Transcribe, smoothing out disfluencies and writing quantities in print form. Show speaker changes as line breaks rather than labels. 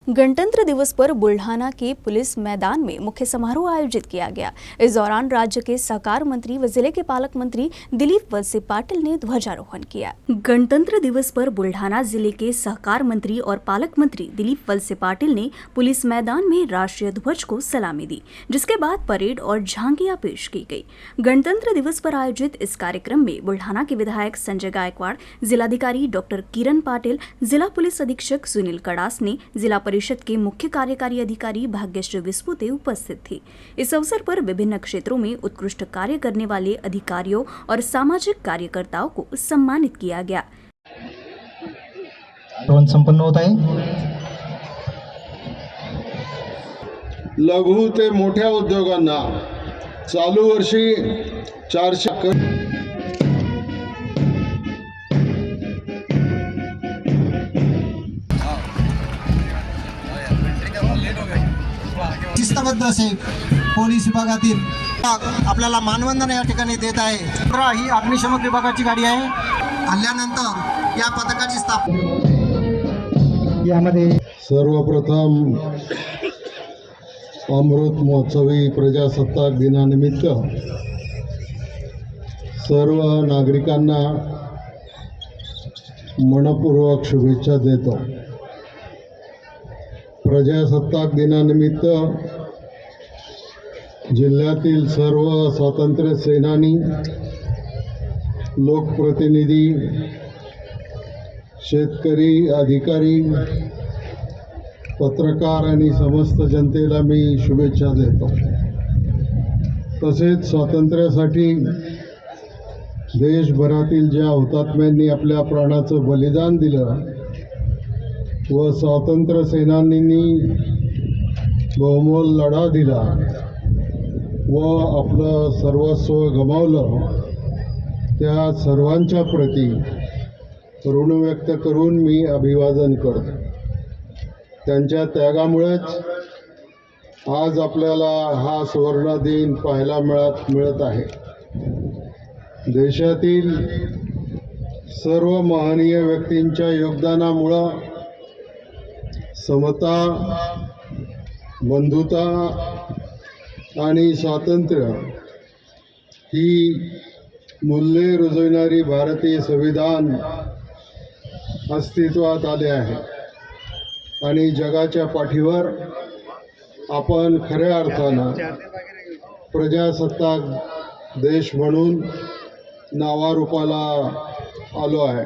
गणतंत्र दिवस पर बुल्ढाना के पुलिस मैदान में मुख्य समारोह आयोजित किया गया। इस दौरान राज्य के सहकार मंत्री व जिले के पालक मंत्री दिलीप वलसे पाटिल ने ध्वजारोहण किया। गणतंत्र दिवस पर बुल्ढाना जिले के सहकार मंत्री और पालक मंत्री दिलीप वलसे पाटिल ने पुलिस मैदान में राष्ट्रीय ध्वज को सलामी दी, जिसके बाद परेड और झांकियां पेश की गई। गणतंत्र दिवस पर आयोजित इस कार्यक्रम में बुल्ढाना के विधायक संजय गायकवाड़, जिलाधिकारी डॉक्टर किरण पाटिल, जिला पुलिस अधीक्षक सुनील कड़ास ने जिला परिषद के मुख्य कार्यकारी अधिकारी भाग्यश्री विस्पुते उपस्थित थी। इस अवसर पर विभिन्न क्षेत्रों में उत्कृष्ट कार्य करने वाले अधिकारियों और सामाजिक कार्यकर्ताओं को सम्मानित किया गया।
संपन्न होत आहे।
लघु ते मोठ्या उद्योगांना चालू वर्षी 400
शिस्तबद्ध असे पोलीस विभागातील आपल्याला मानवंदना या ठिकाणी देत आहे। ही अग्निशमन विभागाची गाडी आहे। आल्यानंतर या पथकाची स्थापना यामध्ये
सर्वप्रथम अमृत महोत्सवी प्रजासत्ताक दिनानिमित्त सर्व नागरिकांना मनपूर्वक शुभेच्छा देतो। प्रजासत्ताक दिनानिमित्त जिल्ह्यातील सर्व स्वातंत्र्य सेनानी, लोकप्रतिनिधी, शेतकरी, अधिकारी, पत्रकार आणि समस्त जनतेला मी शुभेच्छा देतो। तसेच स्वातंत्र्यासाठी देशभरातील ज्या हुतात्म्यांनी आपल्या प्राणाचं बलिदान दिलं व स्वातंत्र्य सेनानींनी बहुमोल लढा दिला व आपलं सर्वस्व गमावलं, त्या सर्वांच्या प्रती ऋण व्यक्त करून मी अभिवादन करतो। त्यांच्या त्यागामुळेच आज आपल्याला हा सुवर्ण दिन पाहायला मिळत आहे। देशातील सर्व महनीय व्यक्तींच्या योगदानामुळे समता, बंधुता आणि स्वातंत्र्य ही मूल्ये रुजविणारी भारतीय संविधान अस्तित्वात आले आहे आणि जगाच्या पाठीवर आपण खऱ्या अर्थानं प्रजासत्ताक देश म्हणून नावारूपाला आलो आहे।